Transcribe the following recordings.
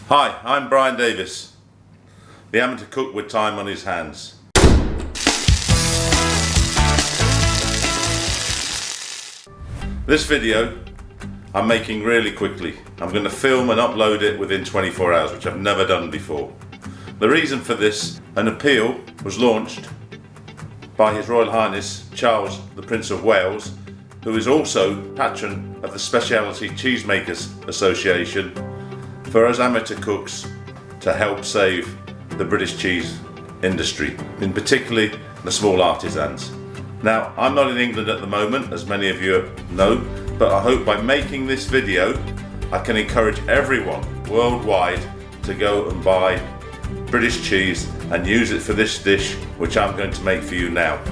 Hi, I'm Brian Davis, the amateur cook with time on his hands. This video I'm making really quickly. I'm going to film and upload it within 24 hours, which I've never done before. The reason for this, an appeal was launched by His Royal Highness Charles, the Prince of Wales, who is also patron of the Speciality Cheesemakers Association, for us amateur cooks to help save the British cheese industry, in particularly the small artisans. Now, I'm not in England at the moment, as many of you know, but I hope by making this video I can encourage everyone worldwide to go and buy British cheese and use it for this dish, which I'm going to make for you now.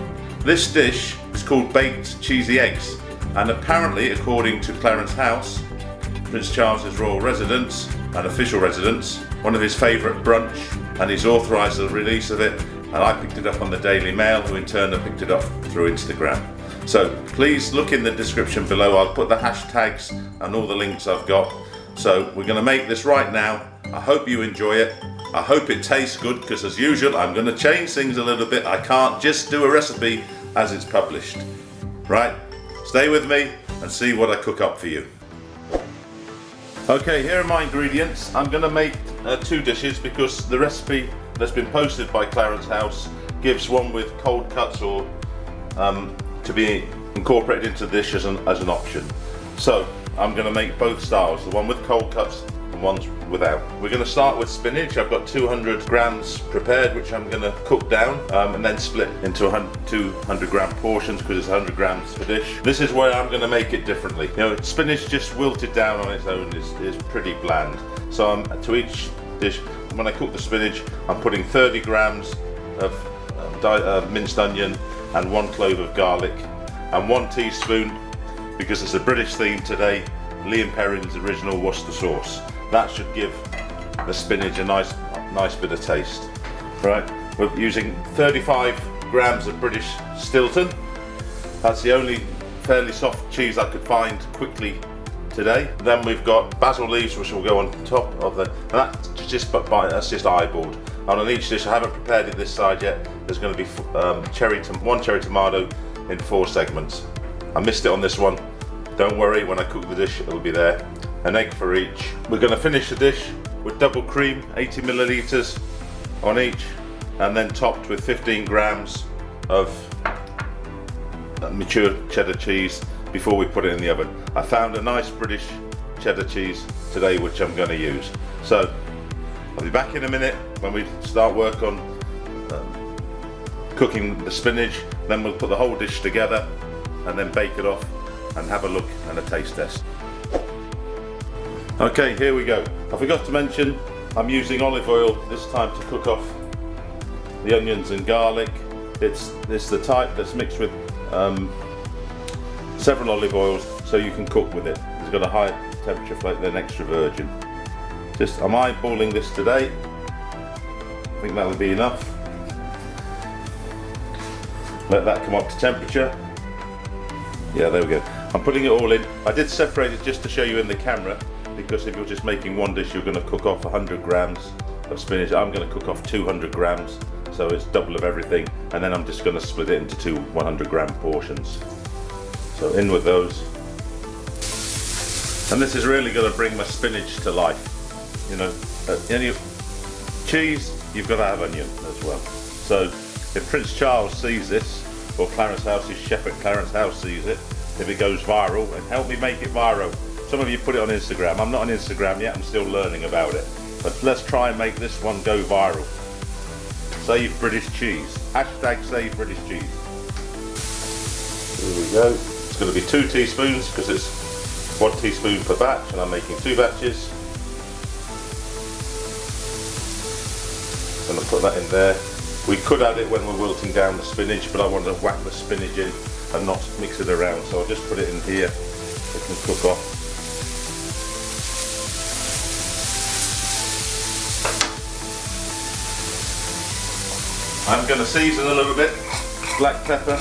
This dish is called baked cheesy eggs, and apparently, according to Clarence House, Prince Charles's royal residence and official residence, one of his favourite brunch, and he's authorised the release of it, and I picked it up on the Daily Mail, who in turn have picked it up through Instagram. So please look in the description below. I'll put the hashtags and all the links I've got. So we're going to make this right now. I hope you enjoy it. I hope it tastes good, because as usual I'm going to change things a little bit. I can't just do a recipe as it's published. Right? Stay with me and see what I cook up for you. Okay, here are my ingredients. I'm going to make two dishes, because the recipe that's been posted by Clarence House gives one with cold cuts or to be incorporated into the dish as an option. So I'm going to make both styles, the one with cold cuts and ones without. We're going to start with spinach. I've got 200 grams prepared, which I'm going to cook down and then split into 200 gram portions, because it's 100 grams per dish. This is where I'm going to make it differently. You know, spinach just wilted down on its own is pretty bland. So to each dish, when I cook the spinach, I'm putting 30 grams of minced onion and 1 clove of garlic, and 1 teaspoon, because it's a British theme today, Liam Perrin's original Worcester sauce. That should give the spinach a nice bit of taste. Right, we're using 35 grams of British Stilton. That's the only fairly soft cheese I could find quickly today. Then we've got basil leaves, which will go on top of the, and that's just eyeballed. And on each dish, I haven't prepared it this side yet, there's going to be one cherry tomato in 4 segments. I missed it on this one. Don't worry, when I cook the dish it'll be there. An egg for each. We're going to finish the dish with double cream, 80 millilitres on each, and then topped with 15 grams of mature cheddar cheese before we put it in the oven. I found a nice British cheddar cheese today, which I'm going to use. So I'll be back in a minute when we start work on cooking the spinach. Then we'll put the whole dish together and then bake it off and have a look and a taste test. Okay, here we go. I forgot to mention I'm using olive oil this time to cook off the onions and garlic. It's the type that's mixed with several olive oils, so you can cook with it. It's got a high temperature flake than extra virgin. I'm eyeballing this today. I think that'll be enough. Let that come up to temperature. Yeah, there we go. I'm putting it all in. I did separate it just to show you in the camera, because if you're just making one dish, you're going to cook off 100 grams of spinach. I'm going to cook off 200 grams, so it's double of everything. And then I'm just going to split it into 2 100 gram portions. So in with those. And this is really going to bring my spinach to life. You know, any cheese, you've got to have onion as well. So if Prince Charles sees this, or Clarence House's chef at Clarence House sees it, if it goes viral, and help me make it viral. Some of you put it on Instagram. I'm not on Instagram yet, I'm still learning about it. But let's try and make this one go viral. Save British cheese. Hashtag save British cheese. Here we go. It's going to be 2 teaspoons, because it's 1 teaspoon per batch, and I'm making 2 batches. I'm going to put that in there. We could add it when we're wilting down the spinach, but I want to whack the spinach in and not mix it around, so I'll just put it in here. It can cook off. I'm going to season a little bit, black pepper.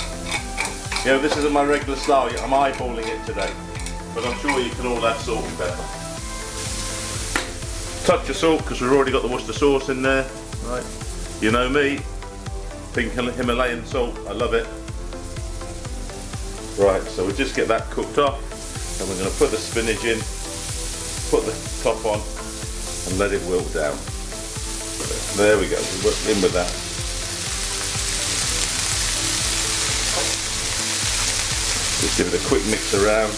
You know, this isn't my regular style, I'm eyeballing it today, but I'm sure you can all add salt and pepper. Touch of salt because we've already got the Worcester sauce in there. Right. You know me, pink Himalayan salt, I love it. Right, so we just get that cooked off, and we're going to put the spinach in, put the top on, and let it wilt down. There we go, we're in with that. Just give it a quick mix around.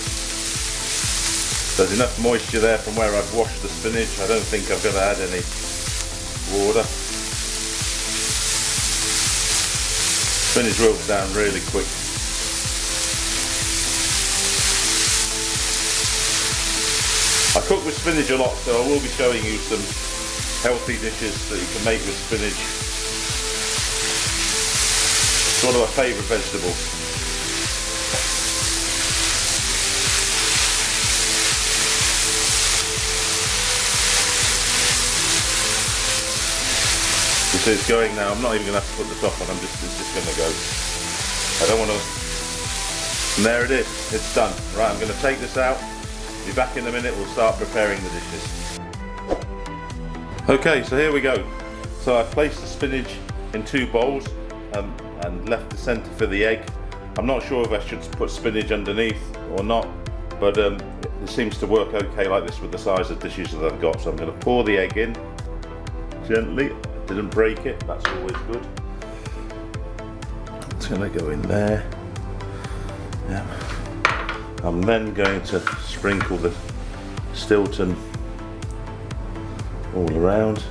There's enough moisture there from where I've washed the spinach. I don't think I've got to add any water. Spinach wilts down really quick. I cook with spinach a lot, so I will be showing you some healthy dishes that you can make with spinach. It's one of my favourite vegetables. You see it's going now. I'm not even going to have to put the top on. It's just going to go. I don't want to. And there it is. It's done. Right, I'm going to take this out. Be back in a minute. We'll start preparing the dishes. Okay, so here we go. So I placed the spinach in 2 bowls and left the centre for the egg. I'm not sure if I should put spinach underneath or not, but it seems to work okay like this with the size of dishes that I've got. So I'm going to pour the egg in gently. Didn't break it, that's always good. It's going to go in there. Yeah. I'm then going to sprinkle the Stilton all around.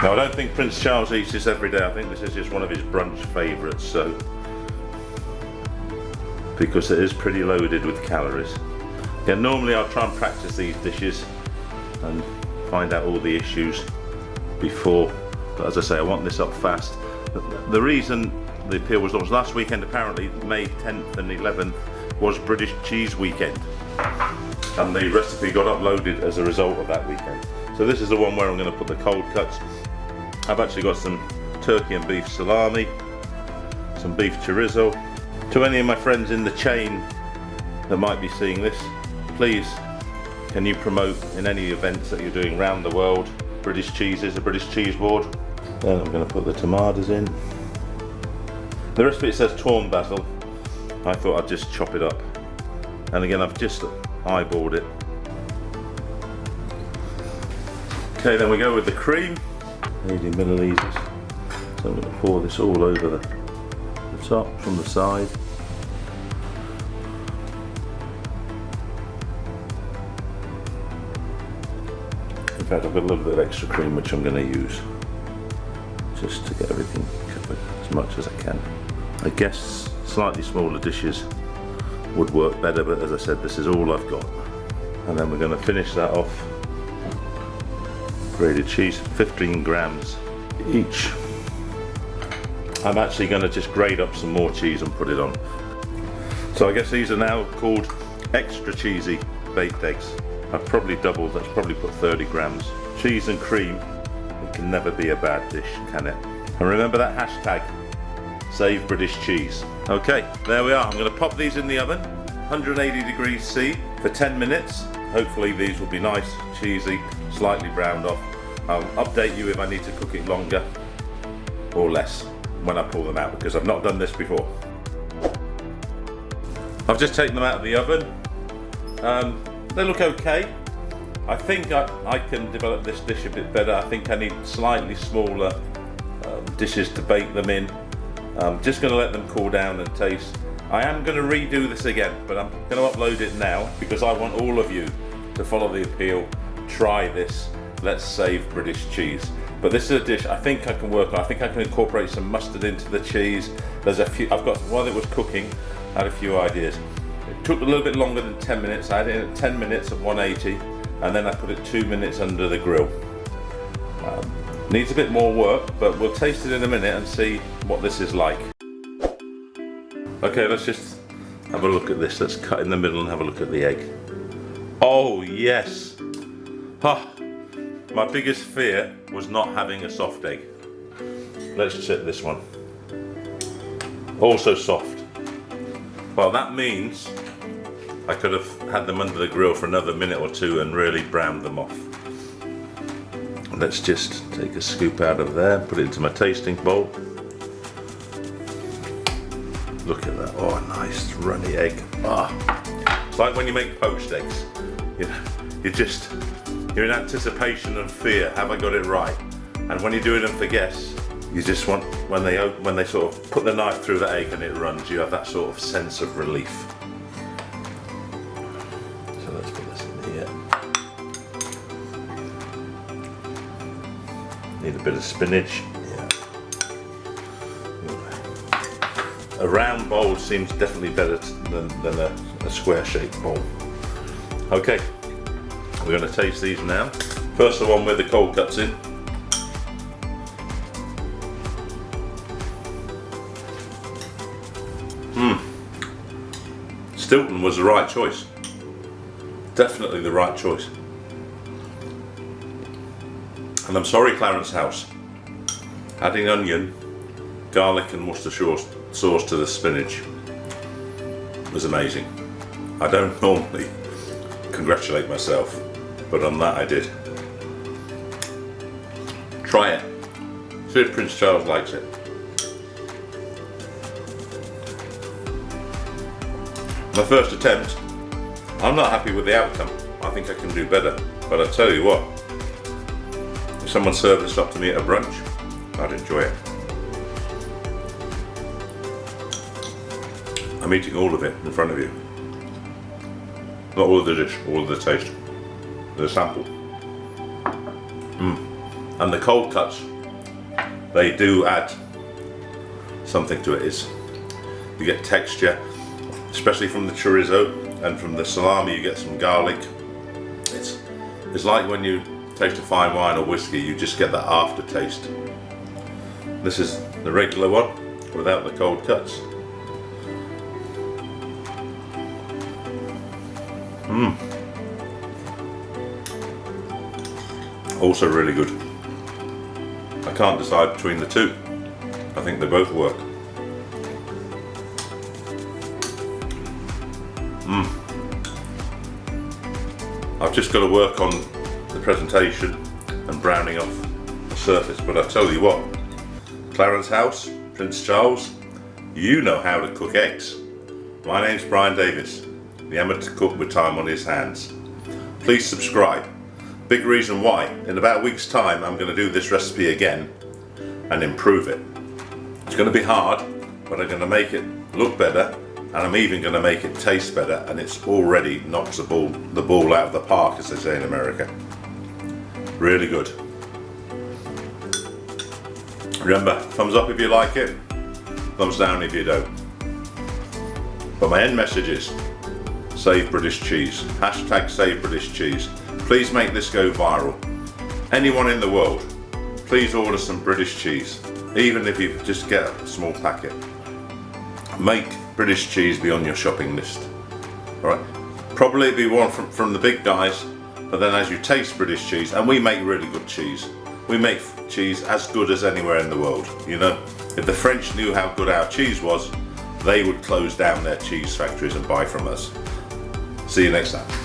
Now I don't think Prince Charles eats this every day. I think this is just one of his brunch favourites, so because it is pretty loaded with calories. Yeah, normally I'll try and practice these dishes and find out all the issues before, but as I say, I want this up fast. The reason the appeal was launched last weekend, apparently May 10th and 11th, was British Cheese Weekend, and the recipe got uploaded as a result of that weekend. So this is the one where I'm going to put the cold cuts. I've actually got some turkey and beef salami, some beef chorizo. To any of my friends in the chain that might be seeing this, please can you promote in any events that you're doing around the world British cheeses, a British cheese board. Then I'm going to put the tomatoes in. The recipe says torn basil. I thought I'd just chop it up, and again I've just eyeballed it. Okay, then we go with the cream, 80 millilitres. So I'm going to pour this all over the top from the side. In fact, I've got a little bit of extra cream which I'm going to use just to get everything covered as much as I can. I guess slightly smaller dishes would work better, but as I said, this is all I've got. And then we're going to finish that off. Grated cheese, 15 grams each. I'm actually going to just grate up some more cheese and put it on. So I guess these are now called extra cheesy baked eggs. I've probably doubled, that's probably put 30 grams. Cheese and cream, it can never be a bad dish, can it? And remember that hashtag, Save British Cheese. Okay, there we are. I'm going to pop these in the oven, 180 degrees C for 10 minutes. Hopefully these will be nice, cheesy, slightly browned off. I'll update you if I need to cook it longer or less when I pull them out, because I've not done this before. I've just taken them out of the oven. They look okay. I think I can develop this dish a bit better. I think I need slightly smaller dishes to bake them in. I'm just going to let them cool down and taste. I am going to redo this again, but I'm going to upload it now because I want all of you to follow the appeal, try this. Let's save British cheese. But this is a dish I think I can work on. I think I can incorporate some mustard into the cheese. There's a few, I've got, while it was cooking, I had a few ideas. It took a little bit longer than 10 minutes. I had it at 10 minutes at 180, and then I put it 2 minutes under the grill. Needs a bit more work, but we'll taste it in a minute and see what this is like. Okay, let's just have a look at this. Let's cut in the middle and have a look at the egg. Oh yes! My biggest fear was not having a soft egg. Let's check this one. Also soft. Well, that means I could have had them under the grill for another minute or two and really browned them off. Let's just take a scoop out of there, put it into my tasting bowl. Look at that, oh, nice runny egg. It's like when you make poached eggs. You know, you're in anticipation and fear, have I got it right? And when you're doing them for guests, you just want, when they sort of put the knife through the egg and it runs, you have that sort of sense of relief. So let's put this in here. Need a bit of spinach. Yeah. A round bowl seems definitely better than a square-shaped bowl. Okay, we're going to taste these now. First, the one with the cold cuts in. Stilton was the right choice. Definitely the right choice. And I'm sorry, Clarence House. Adding onion, garlic and Worcestershire sauce to the spinach was amazing. I don't normally congratulate myself, but on that I did. Try it. See if Prince Charles likes it. My first attempt, I'm not happy with the outcome. I think I can do better, but I tell you what, if someone served this up to me at a brunch, I'd enjoy it. I'm eating all of it in front of you. Not all of the dish, all of the taste. The sample. And the cold cuts, they do add something to it. You get texture, especially from the chorizo, and from the salami you get some garlic. It's like when you taste a fine wine or whiskey, you just get that aftertaste. This is the regular one without the cold cuts. Also really good. I can't decide between the two. I think they both work. I've just got to work on the presentation and browning off the surface, but I tell you what, Clarence House, Prince Charles, you know how to cook eggs. My name's Brian Davis, the amateur cook with time on his hands. Please subscribe. Big reason why, in about a week's time I'm going to do this recipe again and improve it. It's going to be hard, but I'm going to make it look better, and I'm even going to make it taste better, and it's already knocked the ball out of the park, as they say in America. Really good. Remember, thumbs up if you like it, thumbs down if you don't. But my end message is, save British cheese. Hashtag save British cheese. Please make this go viral. Anyone in the world, please order some British cheese, even if you just get a small packet. Make British cheese be on your shopping list. Alright, probably it'd be one from the big guys, but then as you taste British cheese, and we make really good cheese, we make cheese as good as anywhere in the world. You know, if the French knew how good our cheese was, they would close down their cheese factories and buy from us. See you next time.